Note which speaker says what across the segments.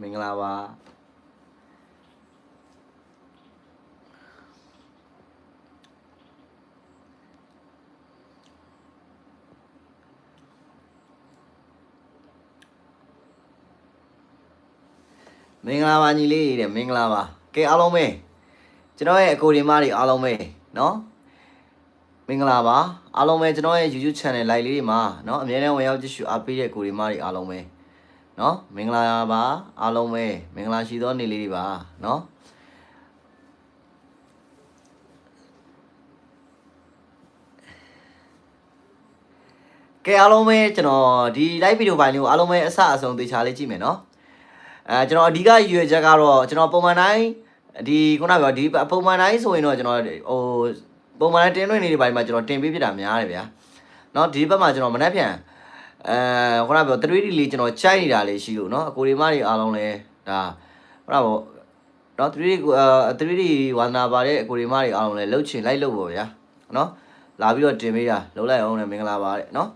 Speaker 1: မင်္ဂလာပါမင်္ဂလာပါညီလေးတဲ့မင်္ဂလာပါကဲအားလုံးပဲကျွန်တော်ရဲ့အကိုဒီမတွေအားလုံးပဲเนาะမင်္ဂလာပါအားလုံးပဲကျွန်တော်ရဲ့ YouTube channel live လေးတွေမှာเนาะအများနဲ့ဝင်ရောက်ကြည့်ရှုအားပေးတဲ့ကိုဒီမတွေအားလုံးပဲเนาะမင်္ဂလာပါအားလုံးပဲမင်္ဂလာရှိသောနေ့လေးတွေပါเนาะကဲအားလုံးပဲကျွန်တော်ဒီ live video ပိုင်းလေးကိုအားလုံးပဲအစအဆုံးသေချာလေးကြည့်မယ်เนาะကျွန်တော်အဓိကရွေချက်ကတော့ကျွန်တော်ပုံမှန်တိုင်းဒီခုနကပြောဒီပုံမှန်တိုင်းဆိုရင်တော့ကျွန်တော်ဟိုပုံမှန်တိုင်းတင်လွှင့်နေတဲ့ဘက်မှာကျွန်တော်တင်ပေးဖြစ်တာများတယ်ဗျာเนาะဒီဘက်မှာကျွန်တော်မနှက်ပြန်ခုနကပြော 3D လေးကျွန်တော်ချိုက်နေတာလေးရှိလို့เนาะအကိုဒီမတွေအားလုံးလဲဒါခုနကပေါ့เนาะ 3D ဝန္ဒနာပါတဲ့အကိုဒီမတွေအားလုံးလဲလှုပ်ချင်လိုက်လို့ပေါ့ဗျာเนาะလာပြီးတော့တင်ပေးတာလှုပ်လိုက်အောင်လည်းမင်္ဂလာပါတဲ့เนาะ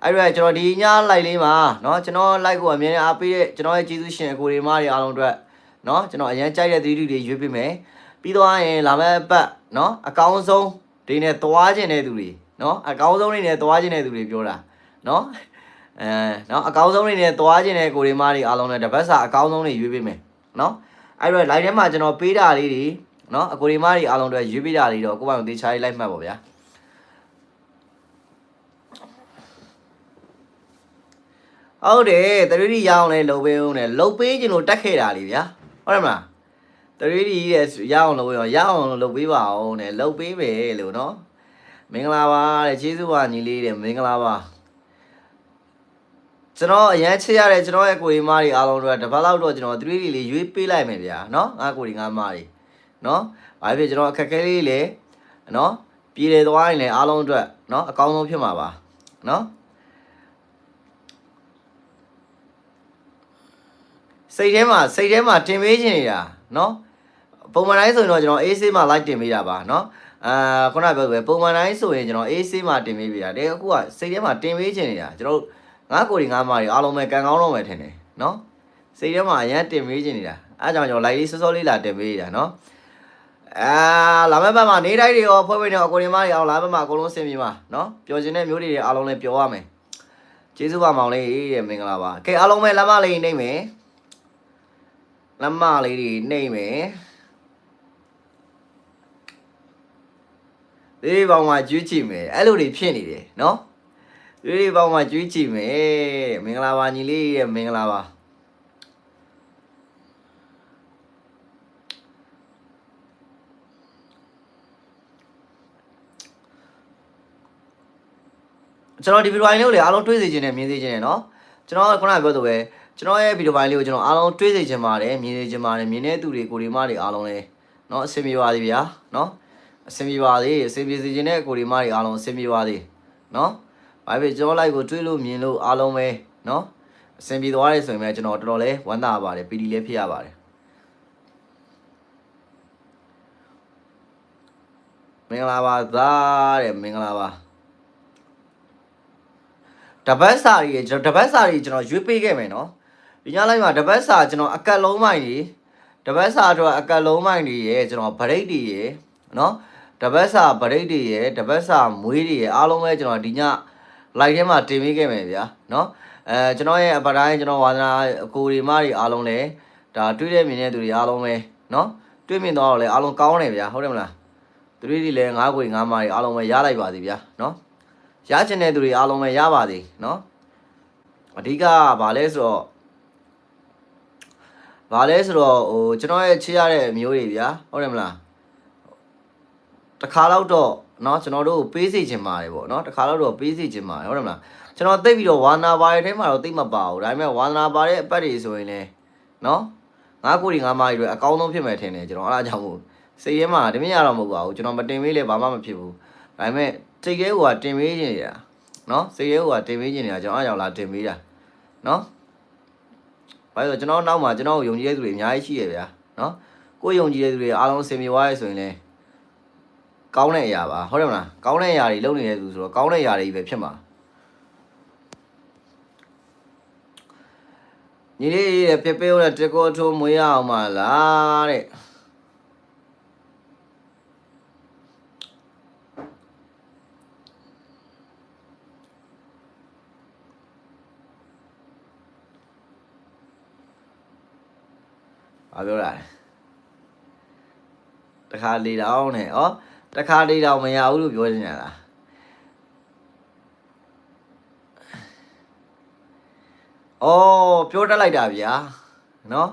Speaker 1: အဲ့တော့ကျွန်တော်ဒီည live လေးမှာเนาะကျွန်တော် live ကိုအမြဲအားပေးတဲ့ကျွန်တော်ရဲ့ကျေးဇူးရှင်အကိုဒီမတွေအားလုံးအတွက်เนาะကျွန်တော်အရင်ကြိုက်တဲ့ 3D တွေရွေးပေးမယ်ပြီးတော့ရင်လာမယ့်ပတ်เนาะအကောင်းဆုံးဒီနဲ့သွားခြင်းတဲ့သူတွေเนาะအကောင်းဆုံးတွေနဲ့သွားခြင်းတဲ့သူတွေပြောတာเนาะเนาะအကောင်းဆုံးတွေနဲ့သွားခြင်းတဲ့ကိုဒီမတွေအားလုံးနဲ့တပတ်စာအကောင်းဆုံးတွေရွေးပေးမယ်เนาะအဲ့တော့ live ထဲမှာကျွန်တော်ပေးတာလေးတွေเนาะအကိုဒီမတွေအားလုံးအတွက်ရွေးပေးတာလေးတော့ကိုယ့်ဘာကိုသေချာလေးလိုက်မှတ်ပါဗျာဟုတ်တယ် 3D ရအောင်လဲလုပ်ပေးဦးနဲ့လုပ်ပေးခြင်းလို့တက်ခဲ့တာလေဗျာဟုတ်တယ်မလား 3D ရဲ့ရအောင်လုပ်ရအောင်လုပ်ပေးပါအောင်နဲ့လုပ်ပေးမယ်လို့နော်မင်္ဂလာပါတဲ့ကျေးဇူးပါညီလေးတဲ့မင်္ဂလာပါကျွန်တော်အရန်ချစ်ရတဲ့ကျွန်တော်ရဲ့ကိုရီမားတွေအားလုံးတို့တပတ်လောက်တော့ကျွန်တော် 3D လေးရွေးပေးလိုက်မယ်ဗျာနော်ငါကိုရီငါမားတွေနော်ဘာဖြစ်ကျွန်တော်အခက်ခဲလေးလေနော်ပြည်တယ်သွားရင်လည်းအားလုံးအတွက်နော်အကောင်းဆုံးဖြစ်မှာပါနော်စိတ်ထဲမှာတင်ပေးခြင်းနေတာเนาะပုံမှန်တိုင်းဆိုရင်တော့ကျွန်တော် AC မှာ like တင်ပေးတာပါเนาะခုနပြောပဲပုံမှန်တိုင်းဆိုရင်ကျွန်တော် AC မှာတင်ပေးတာတဲ့အခုကစိတ်ထဲမှာတင်ပေးခြင်းနေတာကျွန်တော်ငါကိုယ်ဒီငါမာတွေအားလုံးပဲကန်ကောင်းတော့မယ်ထင်တယ်เนาะစိတ်ထဲမှာအရင်တင်ပေးခြင်းနေတာအဲကြောင့်ကျွန်တော် like လေးစောစောလေးလာတင်ပေးတာเนาะလာမယ့်ဘက်မှာနေတိုင်းတွေရောဖွဲ့ဖွဲ့နေတော့ကိုယ်ဒီမာတွေအောင်လာမယ့်မှာအကုန်လုံးဆင်ပြေပါเนาะပျော်ခြင်းတဲ့မျိုးတွေအားလုံးလည်းပျော်ရမယ်ကျေးဇူးပါမောင်လေးတဲ့မင်္ဂလာပါကဲအားလုံးပဲလက်မလေးနေမယ်လက်မလေးတွေနှိမ့်မယ်ဒီဘောင်မှာကျွေးကြည့်မယ်အဲ့လိုတွေဖြစ်နေတယ်နော်ဒီဘောင်မှာကျွေးကြည့်မယ်မင်္ဂလာပါညီလေးရဲ့မင်္ဂလာပါကျွန်တော်ဒီဗီဒီယိုပိုင်းလေးကိုလေအားလုံးတွေးစေခြင်းနဲ့မြင်စေခြင်းနဲ့နော်ကျွန်တော်ခုနကပြောသလိုပဲကျွန်တော်ရဲ့ဗီဒီယိုပိုင်းလေးကိုကျွန်တော်အားလုံးတွေးစေခြင်းပါတယ်မြင်စေခြင်းပါတယ်မြင်တဲ့သူတွေကိုဒီမတွေအားလုံးလဲเนาะအဆင်ပြေပါသေးဗျာเนาะအဆင်ပြေပါသေးအဆင်ပြေစေခြင်းတဲ့ကိုဒီမတွေအားလုံးအဆင်ပြေပါသေးเนาะဘာဖြစ်ကျွန်တော် live ကိုတွေးလို့မြင်လို့အားလုံးပဲเนาะအဆင်ပြေသွားတယ်ဆိုရင်ပဲကျွန်တော်တော်တော်လေးဝမ်းသာပါတယ်ပီတိလေးဖြစ်ရပါတယ်မင်္ဂလာပါသားတဲ့မင်္ဂလာပါတပတ်စာတွေကျွန်တော်ရွေးပေးခဲ့မယ်เนาะဒီညလိုက်မှာတပတ်စာကျွန်တော်အကတ်လုံးမိုင်းတွေတပတ်စာတော့အကတ်လုံးမိုင်းတွေရဲ့ကျွန်တော်ဗရိတ်တွေရဲ့เนาะတပတ်စာဗရိတ်တွေရဲ့တပတ်စာမွေးတွေရဲ့အားလုံးပဲကျွန်တော်ဒီည live ထဲမှာတင်ပေးခဲ့မယ်ဗျာเนาะကျွန်တော်ရဲ့အပတိုင်းကျွန်တော်ဝါသနာအကိုဒီမတွေအားလုံးလဲဒါတွေးတဲ့မြင်တဲ့သူတွေအားလုံးပဲเนาะတွေးမြင်တော့လဲအားလုံးကောင်းတယ်ဗျာဟုတ်တယ်မလားသူတွေလဲငါးကိုငါးမာတွေအားလုံးပဲရလိုက်ပါသေးဗျာเนาะရချင်တဲ့သူတွေအားလုံးပဲရပါသေးเนาะအဓိကဗာလဲဆိုတော့ဟိုကျွန်တော်ရဲ့ချစ်ရတဲ့အမျိုးတွေဗျာဟုတ်တယ်မလားတခါတော့เนาะကျွန်တော်တို့ပေးစီခြင်းပါတယ်ပေါ့เนาะတခါတော့ပေးစီခြင်းပါတယ်ဟုတ်တယ်မလားကျွန်တော်သိပြီးတော့ဝါနာပါရဲ့ထဲမှာတော့သိမပါဘူးဒါပေမဲ့ဝါနာပါရဲ့အပတ်တွေဆိုရင်လည်းเนาะငါကိုဒီငါမကြီးတွေအကောင်းဆုံးဖြစ်မယ်ထင်တယ်ကျွန်တော်အဲ့ဒါကြောင့်မို့စိတ်ရဲမှာတမင်ရတော့မဟုတ်ပါဘူးကျွန်တော်မတင်ပေးလဲဘာမှမဖြစ်ဘူးဒါပေမဲ့စိတ်ရဲကတင်ပေးခြင်းနေတာเนาะစိတ်ရဲကတင်ပေးခြင်းနေတာကျွန်တော်အဲ့ကြောင့်လာတင်ပေးတာเนาะဘာလို့ကျွန်တော်နောက်မှာကျွန်တော်ယုံကြည်တဲ့သူတွေအများကြီးရှိရဗျာနော်ကိုယုံကြည်တဲ့သူတွေအားလုံးအဆင်ပြေသွားရဲဆိုရင်လည်းကောင်းတဲ့အရာပါဟုတ်တယ်မလားကောင်းတဲ့အရာတွေလုပ်နေတဲ့သူဆိုတော့ကောင်းတဲ့အရာတွေပဲဖြစ်မှာ ညီလေးပြပေးဦးတဲ့တကောထိုးမွေးရအောင်မလားတဲ့ဘာပြောတာလဲတခါလေတောင်းနဲ့ဩတခါလေတောင်းမရဘူးလို့ပြောနေတာလားပြောတတ်လိုက်တာဗျာနော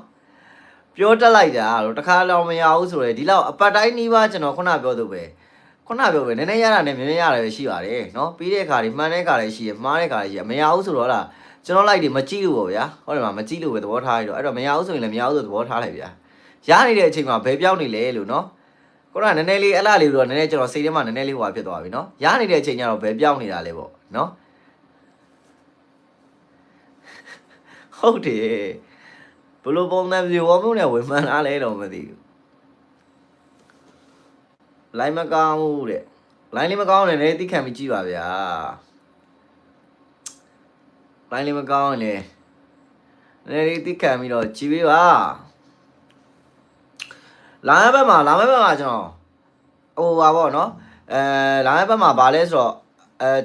Speaker 1: ်ပြောတတ်လိုက်တာတော့တခါတော့မရဘူးဆိုရယ်ဒီလောက်အပတ်တိုင်းနီးပါးကျွန်တော်ခုနပြောသူပဲနည်းနည်းရတာနဲ့မြင်မြင်ရတယ်ရှိပါတယ်နော်ပြီးတဲ့အခါတွေမှန်တဲ့အခါတွေရှိရမှားတဲ့အခါတွေရှိရမရဘူးဆိုတော့လားကျွန်တော်လိုက်တွေမကြည့်လို့ပေါ့ဗျာဟုတ်တယ်မမကြည့်လို့ပဲသဘောထားရတော့အဲ့တော့မရဘူးဆိုရင်လည်းမရဘူးဆိုသဘောထားလိုက်ဗျာရနေတဲ့အချိန်မှာဘယ်ပြောင်းနေလဲလို့နော်ခုနကနည်းနည်းလေးအလားလေးတော့နည်းနည်းကျွန်တော်စိတ်ထဲမှာနည်းနည်းလေးဟွာဖြစ်သွားပြီနော်ရနေတဲ့အချိန်ကျတော့ဘယ်ပြောင်းနေတာလဲပေါ့နော်ဟုတ်တယ်ဘလို့ပုံမှန်ပြေဝမှုနဲ့ဝင်မှန်လားလဲတော့မသိဘူးလိုင်းမကောင်းဘူးတဲ့လိုင်းလေးမကောင်းနေလေသိခံပြီးကြည့်ပါဗျာလိုင်းလေးမကောင်းနေလေနည်းလေးသိခံပြီးတော့ကြည့်ပေးပါလာမယ့်ဘက်မှာကျွန်တော်ပါပေါ့နော်လာမယ့်ဘက်မှာဗာလဲဆိုတော့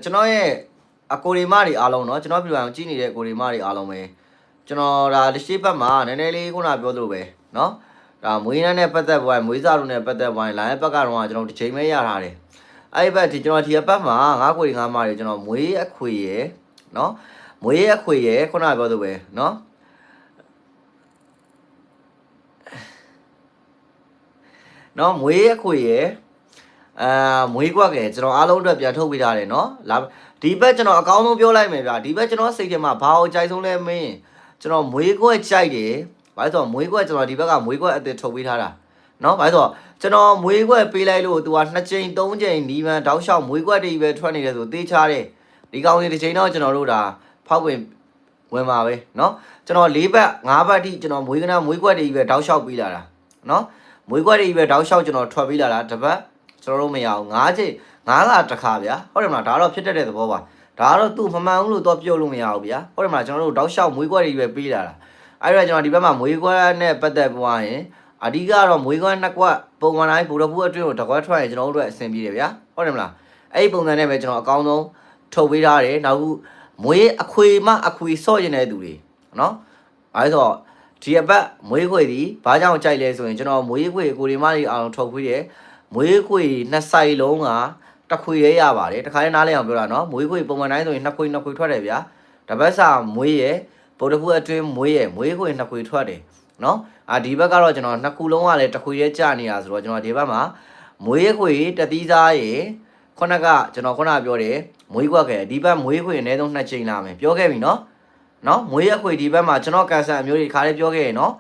Speaker 1: ကျွန်တော်ရဲ့အကိုရီမတွေအားလုံးเนาะကျွန်တော်ပြည်အောင်ကြည့်နေတဲ့အကိုရီမတွေအားလုံးပဲကျွန်တော်ဒါတစ်ရှိဘက်မှာနည်းနည်းလေးခုနပြောသလိုပဲเนาะဒါမွေးနဲ့ပတ်သက်ပွားမွေးစားတို့နဲ့ပတ်သက်ပွားလာမယ့်ဘက်ကတော့ကျွန်တော်တစ်ချိန်ပဲရထားတယ်အဲ့ဒီဘက်ဒီကျွန်တော်ဒီဘက်မှာငါးကိုရီငါးမတွေကျွန်တော်မွေးအခွေရယ်เนาะမွေးအခွေရယ်ခုနပြောသလိုပဲเนาะမွေးအခွေရယ်မွေးကွက်ကကျွန်တော်အားလုံးအတွက်ပြန်ထုတ်ပေးထားတယ်เนาะလာဒီဘက်ကျွန်တော်အကောင်းဆုံးပြောလိုက်မယ်ဗျာဒီဘက်ကျွန်တော်စိတ်ထဲမှာဘာကိုကြိုက်ဆုံးလဲမင်းကျွန်တော်မွေးကွက်ကြိုက်တယ်ဘာလို့ဆိုတော့မွေးကွက်ကျွန်တော်ဒီဘက်ကမွေးကွက်အသစ်ထုတ်ပေးထားတာเนาะဘာလို့ဆိုတော့ကျွန်တော်မွေးကွက်ပေးလိုက်လို့သူက2ချိန်3ချိန်နီးမှန်းတောက်လျှောက်မွေးကွက်တွေပဲထွက်နေတယ်ဆိုသေချာတယ်ဒီကောင်လေးတစ်ချိန်တော့ကျွန်တော်တို့ဒါဖောက်ဝင်ပါပဲเนาะကျွန်တော်4ဘက်5ဘက်ထိကျွန်တော်မွေးကနာမွေးကွက်တွေပဲတောက်လျှောက်ပေးလာတာเนาะမွေးကွက်တွေပဲတောက်လျှောက်ကျွန်တော်ထွက်ပေးလာတာတစ်ပတ်ကျွန်တော်တို့မရအောင်5ချိန်5ကတစ်ခါဗျာဟုတ်တယ်မလားဒါတော့ဖြစ်တတ်တဲ့သဘောပါဒါကတော့သူ့မမှန်ဘူးလို့တော့ပြောလို့မရဘူးဗျာဟုတ်တယ်မလားကျွန်တော်တို့တောက်လျှောက်မွေးကွက်တွေပဲပေးလာတာအဲ့တော့ကျွန်တော်ဒီဘက်မှာမွေးကွက်နဲ့ပတ်သက်ပွားရင်အဓိကတော့မွေးကွက်နှစ်ကွက်ပုံမှန်တိုင်းဘူရဖူးအတွင်းကိုတစ်ကွက်ထွက်ရင်ကျွန်တော်တို့အတွက်အဆင်ပြေတယ်ဗျာဟုတ်တယ်မလားအဲ့ဒီပုံစံနဲ့ပဲကျွန်တော်အကောင်းဆုံးထုတ်ပေးထားတယ်နောက်မွေးအခွေမှအခွေဆော့ကျင်တဲ့သူတွေနော်အဲ့တော့ဒီအပတ်မွေးခွေဒီဘာကြောင့်ကြိုက်လဲဆိုရင်ကျွန်တော်မွေးခွေကိုဒီမလေးအောင်ထုတ်ပေးတယ်မွေးခွေနှစ်ဆိုင်လုံးကတစ်ခွေရပါတယ်တခါလေးနားလဲအောင်ပြောတာနော်မွေးခွေပုံမှန်တိုင်းဆိုရင်နှစ်ခွေထွက်တယ်ဗျာတပတ်စာမွေးရဗုဒ္ဓဖူးအတွင်းမွေးခွေနှစ်ခွေထွက်တယ်နော်ဒီဘက်ကတော့ကျွန်တော်နှစ်ခုလုံးကလည်းတစ်ခွေရဲကြာနေတာဆိုတော့ကျွန်တော်ဒီဘက်မှာမွေးခွေတတိစားရခုနကကျွန်တော်ခုနပြောတယ်မွေးခွက်ခဲ့ဒီဘက်မွေးခွေအနည်းဆုံး2ချိန်လာမယ်ပြောခဲ့ပြီနော်မွေးခွေဒီဘက်မှာကျွန်တော်ကန်ဆာအမျိုးတွေခါလေးပြောခဲ့ရနော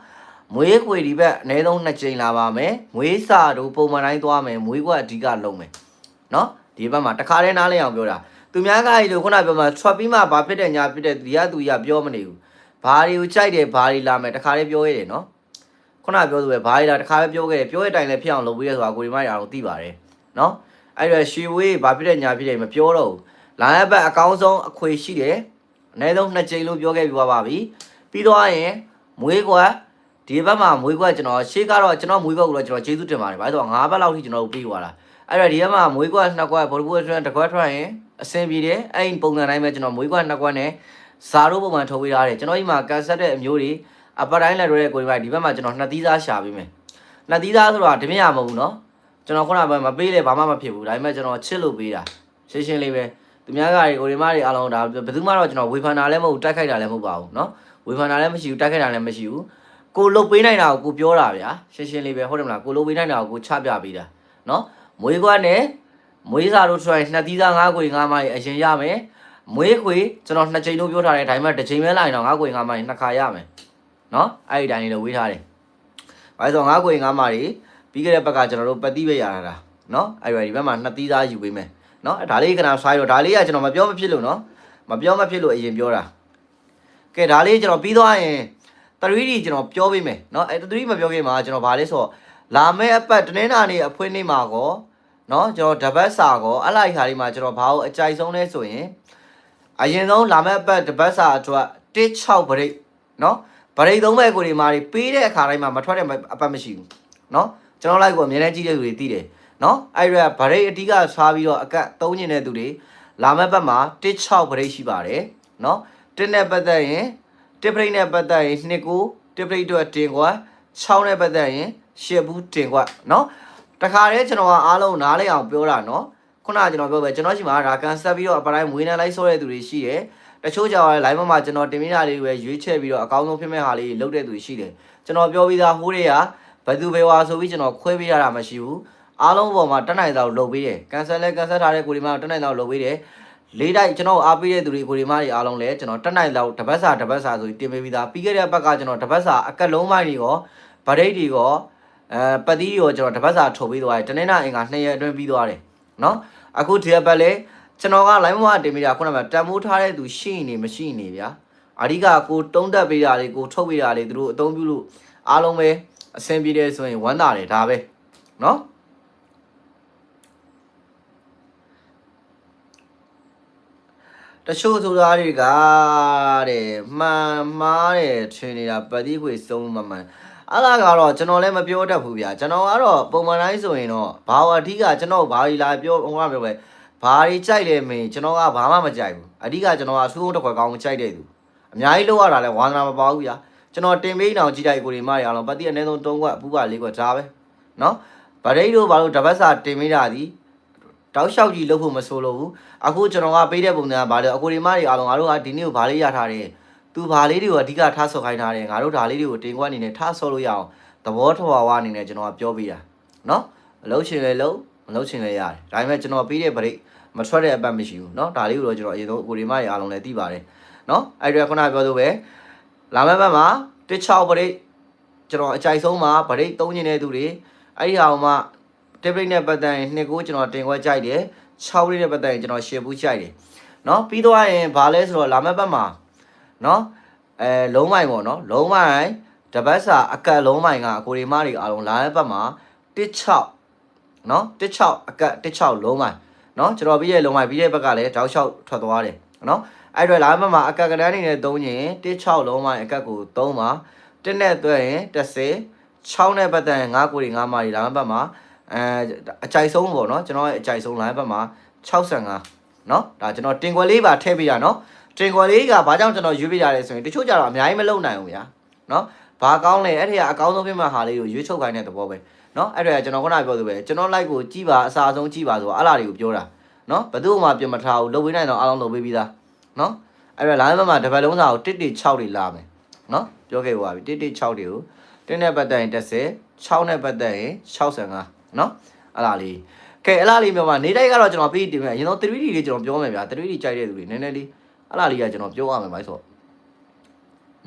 Speaker 1: ်မွေးခွေဒီဘက်အနည်းဆုံး2ချိန်လာပါမယ်မွေးစာတို့ပုံမှန်တိုင်းသွားမယ်မွေးခွက်အဓိကလုံးမယ်နော်ဒီဘက်မှာတခါလေးနားလဲအောင်ပြောတာသူများကကြီးလို့ခုနပြောမှာထွက်ပြီးမှဘာဖြစ်တဲ့ညာဖြစ်တဲ့ဒီကသူကြီးကပြောမနေဘူးဘာတွေကိုကြိုက်တယ်ဘာတွေလာမယ်တခါလေးပြောရတယ်နော်ခုနပြောသူပဲဘာတွေလာတခါလေးပြောခဲ့တယ်ပြောတဲ့အတိုင်းလည်းဖြစ်အောင်လုပ်ပေးရဆိုတာကိုဒီမရအောင်သိပါတယ်နော်အဲ့တော့ရှီဝေးဘာဖြစ်တဲ့ညာဖြစ်တယ်မပြောတော့ဘူးလာရဘက်အကောင်းဆုံးအခွေရှိတယ်အနည်းဆုံး2ချိန်လို့ပြောခဲ့ပြီးပါပြီပြီးတော့ရင်မွေးကွက်ဒီဘက်မှာမွေးကွက်ကျွန်တော်ရှေ့ကတော့ကျွန်တော်မွေးကွက်ကိုတော့ကျွန်တော်ကျေးဇူးတင်ပါတယ်ဘာလို့ဆိုတော့9ဘက်လောက်ထိကျွန်တော်တို့ပြီးသွားတာအဲ့တော့ဒီဘက်မှာမွေးကွက်2ကွက်ဘော်ဘူးအတွင်းတစ်ကွက်ထွက်ရင်အဆင်ပြေတယ်အဲ့ဒီပုံစံတိုင်းပဲကျွန်တော်မွေးကွက်2ကွက်နဲ့ဇာတို့ပုံမှန်ထုတ်ပေးထားတယ်ကျွန်တော်ဒီမှာကန်ဆက်တဲ့အမျိုးတွေအပတ်တိုင်းလက်ရွေးတဲ့ကိုဒီဘက်ဒီဘက်မှာကျွန်တော်2သီးသားရှာပေးမယ်2သီးသားဆိုတော့ဒီမြင်ရမဟုတ်ဘူးနော်ကျွန်တော်ခုနကမပေးလေဘာမှမဖြစ်ဘူးဒါပေမဲ့ကျွန်တော်ချစ်လို့ပေးတာရှင်းရှင်းလေးပဲသူများကကိုဒီမတွေအားလုံးဒါဘယ်သူမှတော့ကျွန်တော်ဝေဖန်တာလည်းမဟုတ်တိုက်ခိုက်တာလည်းမဟုတ်ပါဘူးနော်ဝေဖန်တာလည်းမရှိဘူးတိုက်ခိုက်တာလည်းမရှိဘူးကိုလုတ်ပေးနိုင်တာကိုပြောတာဗျာရှင်းရှင်းလေးပဲဟုတ်တယ်မလားကိုလုတ်ပေးနိုင်တာကိုချပြပေးတာနော်မွေးခွက်နဲ့မွေးစာတို့ဆိုရင်2သီးသား5ခွေ5မိုင်အရင်ရမယ်မွေးခွေကျွန်တော်2ချိန်လို့ပြောထားတယ်ဒါပေမဲ့တစ်ချိန်ပဲလိုက်တော့5ခွေ5မိုင်2ခါရမယ်နော်အဲ့ဒီတိုင်းလေးတော့ဝေးထားတယ်ဘာလို့ဆို5ခွေ5မိုင်ပြီးခဲ့တဲ့ဘက်ကကျွန်တော်တို့ပတ်တိပဲရတာနော်အဲ့ဒီဘက်မှာ2သီးသားယူပေးမယ်နော်ဒါလေးခဏဆွားတော့ဒါလေးကကျွန်တော်မပြောမဖြစ်လို့နော်မပြောမဖြစ်လို့အရင်ပြောတာကဲဒါလေးကျွန်တော်ပြီးသွားရင်3D ကျွန်တော်ပြောပေးမယ်နော်အဲ့3D မပြောခင်မှာကျွန်တော်ဗာလဲဆိုတော့လာမယ့်အပတ်တနင်္လာနေ့အဖွင့်နေ့မှာကောနော်ကျွန်တော်တပတ်စာကောအလိုက်ခါလေးမှာကျွန်တော်ဘာလို့အကြိုက်ဆုံးလဲဆိုရင်အရင်ဆုံးလာမယ့်အပတ်တပတ်စာအတွက်16ပရိတ်နော် ဗရိတ်သုံးမဲ့ကိုဒီမာတွေပေးတဲ့အခါတိုင်းမှာမထွက်တဲ့အပတ်မရှိဘူးနော်ကျွန်တော်လိုက်ကိုအများနဲ့ကြည့်တဲ့သူတွေသိတယ်နော်အဲ့ဒါဗရိတ်အတိကစားပြီးတော့အကတ်သုံးညင်တဲ့သူတွေလာမဲ့ဘက်မှာ16ဗရိတ်ရှိပါတယ်နော်1နဲ့ပတ်သက်ရင်1ပရိတ်နဲ့ပတ်သက်ရင်2ကို1ပရိတ်အတွက်တင်ကွာ6နဲ့ပတ်သက်ရင်10ဘူးတင်ကွာနော်တခါတည်းကျွန်တော်ကအားလုံးနားလဲအောင်ပြောတာနော်ခုနကကျွန်တော်ပြောပဲကျွန်တော်ရှိမှာဒါကန်ဆက်ပြီးတော့အပတိုင်းမွေးနေလိုက်ဆောတဲ့သူတွေရှိတယ်တချို့ကြောင် live မှာကျွန်တော်တင်ပြတာလေးတွေရွေးချက်ပြီးတော့အကောင်းဆုံးဖြစ်မဲ့ဟာလေးလုပ်တဲ့သူရှိတယ်ကျွန်တော်ပြောပြီးသားဟိုးတွေကဘယ်သူပဲဝါဆိုပြီးကျွန်တော်ခွဲပေးရတာမရှိဘူးအားလုံးပေါ်မှာတက်နိုင်တော့လုပ်ပေးတယ်ကန်ဆယ်လဲကန်ဆက်ထားတဲ့ကိုဒီမှာတက်နိုင်တော့လုပ်ပေးတယ်လေးတိုက်ကျွန်တော်အားပေးတဲ့သူတွေကိုဒီမှာတွေအားလုံးလဲကျွန်တော်တက်နိုင်တော့တပတ်စာဆိုပြီးတင်ပေးပြီးသားပြီးခဲ့တဲ့ဘက်ကကျွန်တော်တပတ်စာအကက်လုံးပိုင်းတွေရောဗရိတ်တွေရောပတိရောကျွန်တော်တပတ်စာထုတ်ပေးသွားတယ်တနေ့နာအင်္ဂါ2ရက်အတွင်းပြီးသွားတယ်နော်အခုဒီဘက်လဲကျွန်တော်က live မှာတင်ပေးတာခုနကတန်မိုးထားတဲ့သူရှိနေမရှိနေဗျာအဓိကကိုတုံးတက်ပေးတာလေးကိုထုတ်ပေးတာလေးသူတို့အသုံးပြုလို့အားလုံးပဲအဆင်ပြေတယ်ဆိုရင်ဝမ်းသာတယ်ဒါပဲနော်တချို့သူသားတွေကတဲ့မှန်မှားတယ်ထင်နေတာပတိခွေစုံးမှန်အဲ့ဒါကတော့ကျွန်တော်လည်းမပြောတတ်ဘူးဗျာကျွန်တော်ကတော့ပုံမှန်တိုင်းဆိုရင်တော့ဘာအဓိကကျွန်တော်ဘာကြီးလာပြောဟိုကပြောပဲဘာကြီးကြိုက်တယ်မင်းကျွန်တော်ကဘာမှမကြိုက်ဘူးအဓိကကျွန်တော်ကဆူးုံးတစ်ခွက်ကောင်းကြိုက်တဲ့သူအများကြီးလောက်ရတာလဲဝါသနာမပါဘူးဗျာကျွန်တော်တင်ပေးအောင်ကြည့်တိုက်ကိုဒီမရအောင်ပတိအနည်းဆုံး3ခွက်အပူပါ4ခွက်ဒါပဲနော်ဗရိတ်တို့ဘာလို့တပတ်စာတင်ပေးတာဒီတောက်လျှောက်ကြီးလုပ်ဖို့မဆိုလို့ဘူးအခုကျွန်တော်ကပေးတဲ့ပုံစံကဘာလဲအကိုဒီမတွေအားလုံးငါတို့ကဒီနေ့ကိုဘာလေးရထားတယ်သူဘာလေးတွေကိုအဓိကထားဆော့ခိုင်းထားတယ်ငါတို့ဒါလေးတွေကိုတင်ခွက်အနေနဲ့ထားဆော့လို့ရအောင်သဘောထွာဝအနေနဲ့ကျွန်တော်ကပြောပေးတာနော်မလုပ်ချင်လဲလုပ်မလုပ်ချင်လဲရတယ်ဒါပေမဲ့ကျွန်တော်ပေးတဲ့ဗရိတ်မထွက်တဲ့အပတ်မရှိဘူးเนาะဒါလေးကိုတော့ကျွန်တော်အရင်ဆုံးကိုဒီမတွေအားလုံးလည်းသိပါတယ်เนาะအဲ့ဒါခုနပြောသလိုပဲလာမယ့်ဘက်မှာ16ဗရိတ်ကျွန်တော်အကြိုက်ဆုံးမှာဗရိတ်3ညင်တဲ့သူတွေအဲ့ဒီဟာမှာတစ်ပရိတ်နဲ့ပတ်သက်ရင်2ကိုကျွန်တော်တင်ခွက်ကြိုက်တယ်6ပရိတ်နဲ့ပတ်သက်ရင်ကျွန်တော်10ဘူးကြိုက်တယ်เนาะပြီးတော့ရင်ဘာလဲဆိုတော့လာမယ့်ဘက်မှာเนาะလုံးမိုင်ပေါ့เนาะလုံးမိုင်တပတ်စာအကတ်လုံးမိုင်ကကိုဒီမတွေအားလုံးလာမယ့်ဘက်မှာ16เนาะ16အကတ်16လုံးမိုင်နော်ကျွန်တော်ပြီးရဲ့လုံမိုက်ပြီးတဲ့ဘက်ကလည်းတောက်လျှောက်ထွက်သွားတယ်နော်အဲ့အတွက်လာဘက်မှာအကက်ကနန်းနေနဲ့3ညင်16လုံးမိုက်အကက်ကို3ပါ1နဲ့တွဲရင်10 6နဲ့ပတ်သက်ရင်9ကိုတွေ9မာတွေလာဘက်မှာအကြိုက်ဆုံးပေါ့နော်ကျွန်တော်ရဲ့အကြိုက်ဆုံးလာဘက်မှာ65နော်ဒါကျွန်တော်တင်ခွက်လေးပါထည့်ပေးရနော်တင်ခွက်လေးကဘာကြောင့်ကျွန်တော်ရွေးပေးရတယ်ဆိုရင်တချို့ကြတော့အများကြီးမလုံနိုင်ဘူးဗျာနော်ဘာကောင်းလဲအဲ့ဒီကအကောင်းဆုံးဖြစ်မှဟာလေးကိုရွေးချုပ်ခိုင်းတဲ့သဘောပဲနော်အဲ့ဒါကျွန်တော်ခုနပြောသလိုပဲကျွန်တော် like ကိုကြည်ပါအစားဆုံးကြည်ပါဆိုတော့အဲ့လားတွေကိုပြောတာနော်ဘယ်သူမှပြင်မထားဘူးလုပ်ပေးနိုင်တော့အားလုံးလုပ်ပေးပြီးသားနော်အဲ့ဒါလာမယ့်မှာတစ်ပတ်လုံးစာကို116တွေလာမယ်နော်ပြောခဲ့ပါပြီ116တွေကို1နဲ့ပတ်သက်ရင်30 6နဲ့ပတ်သက်ရင်65နော်အဲ့လားလေးကဲအဲ့လားလေးပြောမှာနေတိုက်ကတော့ကျွန်တော်ပြီးတင်မယ်အရင်ဆုံး 3D လေးကျွန်တော်ပြောမယ်ဗျာ 3D ကြိုက်တဲ့သူတွေနည်းနည်းလေးအဲ့လားလေးကကျွန်တော်ပြောရမယ်ဗျာဆို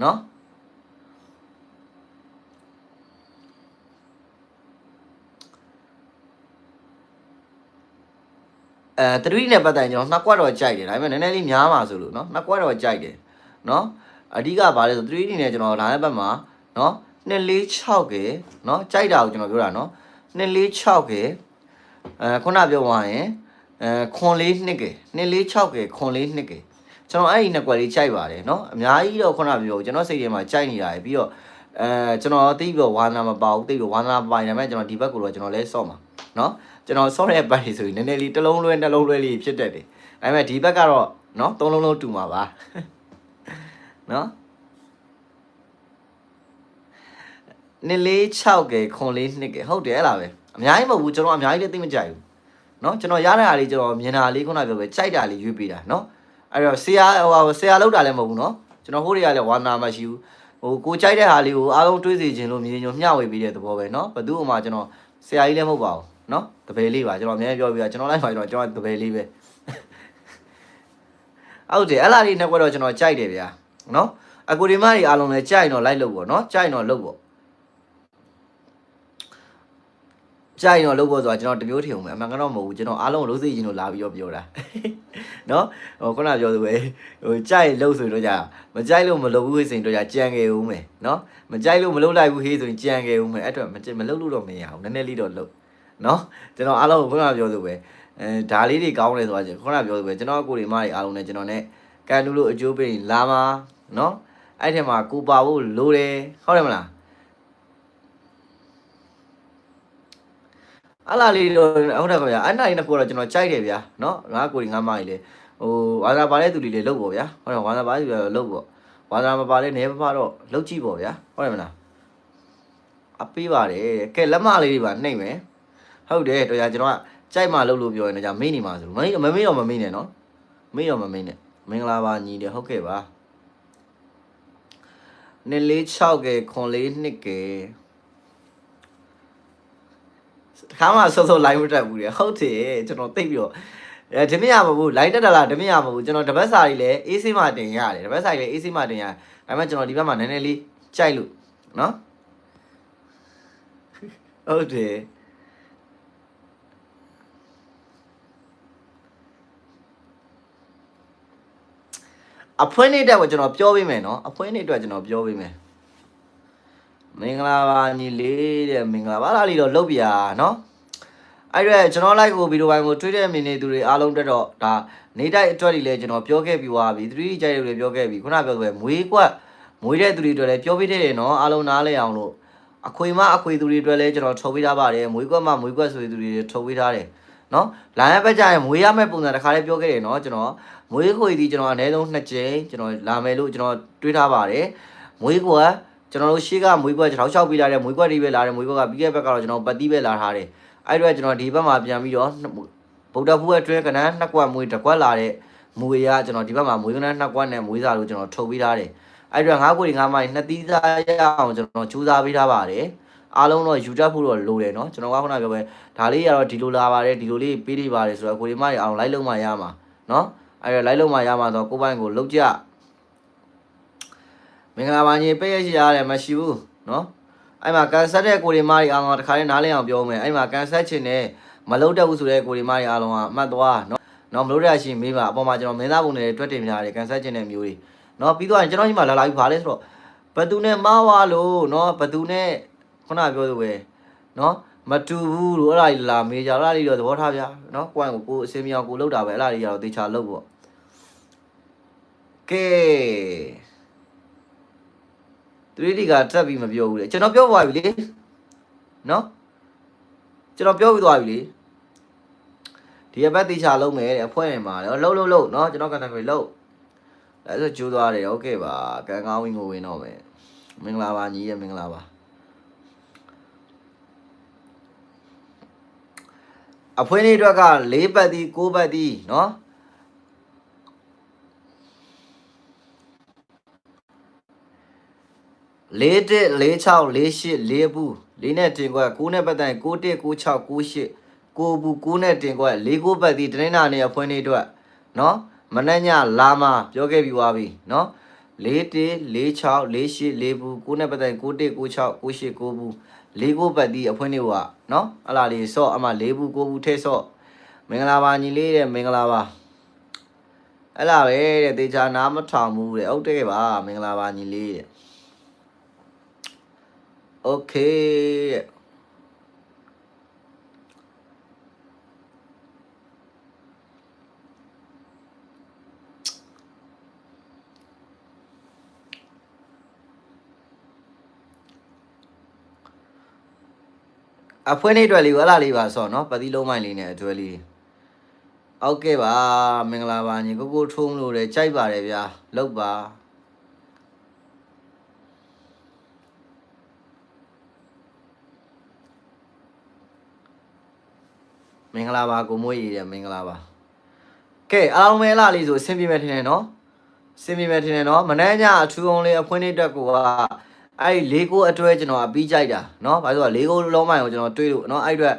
Speaker 1: နော်3နဲ့ပတ်သက်ရင်ကျွန်တော်2ကွက်တော့ကြိုက်တယ်ဒါပေမဲ့နည်းနည်းလေးများပါဆိုလို့เนาะ2ကွက်တော့ကြိုက်တယ်เนาะအဓိကဘာလဲဆို3နဲ့ကျွန်တော်လာတဲ့ဘက်မှာเนาะ246ကเนาะကြိုက်တာကိုကျွန်တော်ပြောတာเนาะ246ကခုနပြောသွားရင်ခွန်လေး2က246ကခွန်လေး2ကကျွန်တော်အဲ့ဒီ2ကွက်လေးကြိုက်ပါတယ်เนาะအများကြီးတော့ခုနပြောကျွန်တော်စိတ်ထဲမှာကြိုက်နေတာရယ်ပြီးတော့ကျွန်တော်သိပြီးတော့ဝါသနာမပါဘူးသိပြီးဝါသနာပိုင်တယ်မဲ့ကျွန်တော်ဒီဘက်ကိုတော့ကျွန်တော်လဲစော့မှာเนาะကျွန်တော်ဆော့တဲ့ဘက်ကြီးဆိုရင်နည်းနည်းလေးတစ်လုံးလွဲနှလုံးလွဲလေးဖြစ်တတ်တယ်ဒါပေမဲ့ဒီဘက်ကတော့เนาะသုံးလုံးလုံးတူမှာပါเนาะ246ကခွန်လေး2ကဟုတ်တယ်အဲ့လားပဲအများကြီးမဟုတ်ဘူးကျွန်တော်အများကြီးလည်းသိမကြိုက်ဘူးเนาะကျွန်တော်ရတဲ့ဟာလေးကျွန်တော်မြင်တာလေးခုနပြောပဲကြိုက်တာလေးရွေးပေးတာเนาะအဲ့တော့ဆရာလောက်တာလည်းမဟုတ်ဘူးเนาะကျွန်တော်ဟိုတွေကလည်းဝါနာမရှိဘူးဟိုကိုကြိုက်တဲ့ဟာလေးကိုအားလုံးတွေးစီခြင်းလို့မြင်ညွှန်မျှဝေပေးတဲ့သဘောပဲเนาะဘယ်သူ့မှကျွန်တော်ဆရာကြီးလည်းမဟုတ်ပါဘူးเนาะတပယ်လေးပါကျွန်တော်အများကြီးပြောပြကျွန်တော်လိုက်ပါကျွန်တော်တပယ်လေးပဲဟုတ်တယ်အဲ့လားလေးနှစ်ခွက်တော့ကျွန်တော်ကြိုက်တယ်ဗျာเนาะအကူဒီမတွေအားလုံးလည်းကြိုက်တော့လိုက်လို့ပေါ့เนาะကြိုက်တော့လုပ်ပေါ့ကြိုက်တော့လုပ်ဖို့ဆိုတာကျွန်တော်တမျိုးထင်အောင်ပဲအမှန်ကတော့မဟုတ်ဘူးကျွန်တော်အားလုံးလုံးစိတ်ချင်းလို့လာပြီးတော့ပြောတာเนาะဟိုခုနပြောသူပဲဟိုကြိုက်လို့ဆိုတော့ကြာမကြိုက်လို့မလုပ်ဘူးဆိုရင်တော့ကြာကြံခဲ့ဦးမယ်เนาะမကြိုက်လို့မလုပ်လိုက်ဘူးဟေးဆိုရင်ကြံခဲ့ဦးမယ်အဲ့တော့မလုပ်လို့တော့မရအောင်နည်းနည်းလေးတော့လုပ်နော်ကျွန်တော်အားလုံးခုနပြောသူပဲဒါလေးတွေကောင်းတယ်ဆိုတာခုနပြောသူပဲကျွန်တော်အကိုတွေမတွေအားလုံးနဲ့ကျွန်တော်နဲ့ကန်တူလို့အကျိုးပေးလာမှာနော် အဲ့ထဲမှာကိုပါဖို့လိုတယ်ဟုတ်တယ်မလားအလားလေးတော့ဟုတ်တယ်ခင်ဗျာအဲ့နိုင်တစ်ခုတော့ကျွန်တော်ကြိုက်တယ်ဗျာနော်ငါကိုငါမကြီးလေဟိုဝါသာပါတဲ့သူတွေလေလုတ်ပေါ့ဗျာဟုတ်တယ်ဝါသာပါတဲ့သူတွေလုတ်ပေါ့ဝါသာမပါတဲ့နေပါတော့လုတ်ကြည့်ပေါ့ဗျာဟုတ်တယ်မလားအပေးပါတယ်ကဲလက်မလေးတွေပါနှိမ့်မယ်ဟုတ်တယ်တော်ရကျွန်တော်ကကြိုက်မှလုတ်လို့ပြောရင်တော့မေးနေမှာဆိုမမေးတော့မမေးနဲ့နော်မေးတော့မမေးနဲ့မင်္ဂလာပါညီတယ်ဟုတ်ကဲ့ပါနှစ်လေး6ကဲခွန်လေး2ကဲတခါမှစောစော line မတက်ဘူးလေဟုတ်တယ်ကျွန်တော်သိပြီးတော့ဓမင်းရမဘူး line တက်တာလားဓမင်းရမဘူးကျွန်တော်တပတ်စာကြီးလည်း AC မှတင်ရတယ်တပတ်စာကြီးလည်း AC မှတင်ရတယ်ဒါပေမဲ့ကျွန်တော်ဒီဘက်မှာနည်းနည်းလေးကြိုက်လို့နော်ဟုတ်တယ်အဖွင့်နေတဲ့ကိုကျွန်တော်ပြောပေးမယ်နော်အဖွင့်နေအတွက်ကျွန်တော်ပြောပေးမယ်မင်္ဂလာပါညီလေးတဲ့မင်္ဂလာပါလားလီတော့လုတ်ပြာနော်အဲ့တော့ကျွန်တော် like ကိုဗီဒီယိုပိုင်းကိုတွေ့တဲ့မိနေသူတွေအားလုံးတက်တော့ဒါနေတိုက်အတွက်တွေလည်းကျွန်တော်ပြောခဲ့ပြီးသွားပြီ 3D ကြိုက်တွေလည်းပြောခဲ့ပြီခုနပြောဆိုပဲမွေးကွက်မွေးတဲ့သူတွေအတွက်လည်းပြောပြသေးတယ်နော်အားလုံးနားလဲအောင်လို့အခွေမအခွေသူတွေအတွက်လည်းကျွန်တော်ထုတ်ပေးထားပါတယ်မွေးကွက်မှမွေးကွက်ဆိုတဲ့သူတွေထုတ်ပေးထားတယ်နော်လာရဘက်ကျရင်မွေးရမယ့်ပုံစံတစ်ခါလေးပြောခဲ့တယ်နော်ကျွန်တော်မွေးခွေဒီကျွန်တော်အနည်းဆုံး2ကြိမ်ကျွန်တော်လာမယ်လို့ကျွန်တော်တွေးထားပါတယ်မွေးကွက်ကျွန်တော်တို့ရှေ့ကမွေးကွက်ကျွန်တော်6ပြီးလာတဲ့မွေးကွက်တွေပဲလာတယ်မွေးကွက်ကပြီးခဲ့ဘက်ကတော့ကျွန်တော်ပတ်တိပဲလာထားတယ်အဲ့တော့ကျွန်တော်ဒီဘက်မှာပြန်ပြီးတော့ဗုဒ္ဓဘုရားအတွင်းကဏ္ဍ2ကွက်မွေး1ကွက်လာတဲ့မွေရကျွန်တော်ဒီဘက်မှာမွေးကဏ္ဍ2ကွက်နဲ့မွေးစာလို့ကျွန်တော်ထုတ်ပေးထားတယ်အဲ့တော့9ခွေ9မိုင်2သီးသားရအောင်ကျွန်တော်ကြိုးစားပေးထားပါတယ်အားလုံးတော့ယူတတ်ဖို့တော့လိုတယ်เนาะကျွန်တော်ကခုနပြောပဲဒါလေးကတော့ဒီလိုလာပါတယ်ဒီလိုလေးပေးနေပါတယ်ဆိုတော့ကိုဒီမတွေအောင်လိုက်လုံးမှရမှာเนาะအဲ့တော့လိုက်လုံးမှရမှာဆိုတော့ကိုပိုင်းကိုလုံးကြမင်္ဂလာပါညီပိတ်ရရှိရတယ်မရှိဘူးเนาะအဲ့မှာကန်ဆက်တဲ့ကိုဒီမတွေအောင်တခါလေးနားလည်အောင်ပြောမယ်အဲ့မှာကန်ဆက်ချင်တဲ့မလုံးတက်ဘူးဆိုတဲ့ကိုဒီမတွေအားလုံးကအမှတ်သွားเนาะမလုံးတက်ရှိမေးပါအပေါ်မှာကျွန်တော်မင်းသားပုံတွေတွက်တင်ပြရတယ်ကန်ဆက်ချင်တဲ့မျိုးတွေเนาะပြီးတော့ကျွန်တော်ဒီမှာလာပြီးပါလဲဆိုတော့ဘသူနဲ့မားဝါလို့เนาะဘသူနဲ့ခုနပြောသလိုပဲเนาะမတူဘူးလို့အဲ့ဒါကြီးလာမေးကြအဲ့ဒါလေးတော့သဘောထားဗျာเนาะကိုယ်ကိုအစင်းမြောင်ကိုလောက်တာပဲအဲ့ဒါလေးကတော့တေချာလောက်ပေါ့ကဲ 3D ကတက်ပြီးမပြောဘူးလေကျွန်တော်ပြောသွားပြီလေเนาะကျွန်တော်ပြောပြီးသွားပြီလေဒီဘက်တေချာလုံးမယ်တဲ့အဖွဲနေမှာเนาะလှုပ်เนาะကျွန်တော်ကန်တယ်ပဲလှုပ်အဲ့ဆိုကျိုးသွားတယ်โอเคပါကန်ကောင်းဝင်ကိုဝင်တော့မယ်မင်္ဂလာပါညီရဲ့မင်္ဂလာပါအဖွဲနေအတွက်က4ပတ်ဒီ9ပတ်ဒီเนาะ4 1 4 6 4 8 4ဘူး4နဲ့တင်ကွက်9နဲ့ပတ်တိုင်း9 1 9 6 9 8 9ဘူး9နဲ့တင်ကွက်4 9ပတ်ဒီတနင်္လာနေ့အဖွဲနေအတွက်เนาะမနေ့ညလာမှာပြောခဲ့ပြီးသွားပြီเนาะ4 1 4 6 4 8 4ဘူး9နဲ့ပတ်တိုင်း9 1 9 6 9 8 9ဘူး4 9ပတ်ဒီအဖွဲနေကเนาะအလားလေးစော့အမှ4ဘူး9ဘူးထဲစော့မင်္ဂလာပါညီလေးတဲ့မင်္ဂလာပါအဲ့လားပဲတဲ့တေချာနားမထောင်ဘူးတဲ့ဟုတ်တယ်ပါမင်္ဂလာပါညီလေးတဲ့โอเคအဖွဲနေအတွက်လေးကိုအဲ့လားလေးပါဆော့နော်ပတိလုံးမိုင်းလေးနဲ့အတွဲလေးဟုတ်ကဲ့ပါမင်္ဂလာပါညီကိုထုံးလို့လေကြိုက်ပါတယ်ဗျာလောက်ပါမင်္ဂလာပါကိုမွေးရည်မင်္ဂလာပါကဲအားလုံးပဲလားလေးဆိုအဆင်ပြေမယ်ထင်တယ်နော်အဆင်ပြေမယ်ထင်တယ်နော်မနေ့ညအထူးအောင်လေးအဖွင့်နေတက်ကိုကအဲ့၄ကိုအတွဲကျွန်တော်အပြီးကြိုက်တာနော်ဘာလို့လဲ၄ကိုလုံးမိုင်းကိုကျွန်တော်တွေးလို့နော်အဲ့အတွက်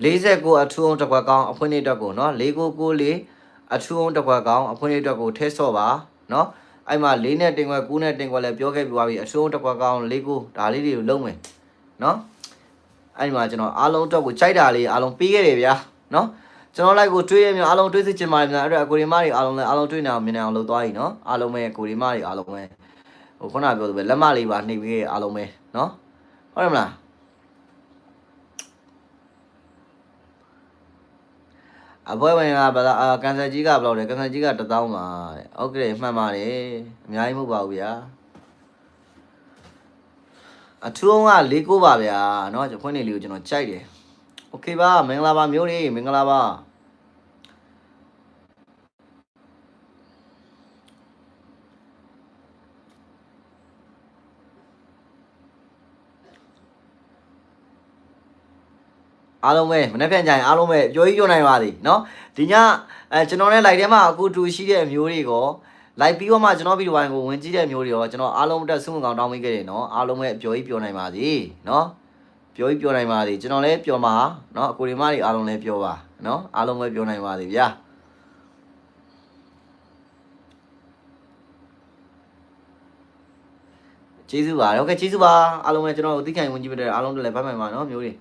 Speaker 1: 49အထူးအောင်တစ်ခွက်ကောင်းအဖွင့်နေတက်ကိုနော်4994အထူးအောင်တစ်ခွက်ကောင်းအဖွင့်နေတက်ကိုထဲဆော့ပါနော်အဲ့မှာ4နဲ့တင်ခွက်9နဲ့တင်ခွက်လည်းပြောခဲ့ပြီးသွားပြီအထူးအောင်တစ်ခွက်ကောင်း49ဒါလေးတွေကိုလုံးမယ်နော်အဲ့ဒီမှာကျွန်တော်အားလုံးတော့ကိုကြိုက်တာလေးအားလုံးပြီးခဲ့တယ်ဗျာနော်ကျွန်တော်လိုက်ကိုတွေးရမြအားလုံးတွေးစစ်ချင်ပါတယ်ဗျာအဲ့ဒါကိုရီမားတွေအားလုံးလည်းအားလုံးတွေးနေအောင်မြင်နေအောင်လုပ်သွားပြီနော်အားလုံးပဲကိုရီမားတွေအားလုံးပဲဟိုခုနပြောသလိုပဲလက်မလေးပါနှိပ်ပြီးအားလုံးပဲနော်ဟုတ်တယ်မလားအပွဲဝင်ကဘယ်လားကန်ဆယ်ကြီးကဘယ်လောက်လဲကန်ဆယ်ကြီးက1000ပါတဲ့ဟုတ်ကဲ့မှန်ပါတယ်အများကြီးမဟုတ်ပါဘူးဗျာ အထူးအောင်က၄ကိုပါဗျာเนาะခွင့်နေလေးကိုကျွန်တော်ကြိုက်တယ်โอเคပါမင်္ဂလာပါမျိုးလေးမင်္ဂလာပါအားလုံးပဲမနေ့ပြန်ကြရင်အားလုံးပဲပြောကြီးပြောနိုင်ပါသည်เนาะဒီညကျွန်တော်နဲ့ live ထဲမှာအခုတူရှိတဲ့မျိုးတွေကို live ပြီးတော့မှကျွန်တော်ဗီဒီယိုပိုင်းကိုဝင်ကြည့်တဲ့မျိုးတွေရောကျွန်တော်အားလုံးတက်ဆုမကောင်းတောင်းပေးခဲ့တယ်เนาะအားလုံးပဲပြောကြီးပြောနိုင်ပါသည်เนาะပြောကြီးပြောနိုင်ပါသည်ကျွန်တော်လည်းပြောမှာเนาะအကိုဒီမတွေအားလုံးလည်းပြောပါเนาะအားလုံးပဲပြောနိုင်ပါသည်ဗျာကျေးဇူးပါโอเคကျေးဇူးပါအားလုံးပဲကျွန်တော်တို့သိခိုင်ဝင်ကြည့်ပြတဲ့အားလုံးတွေလည်းဘိုင်ဘိုင်ပါเนาะမျိုးတွေ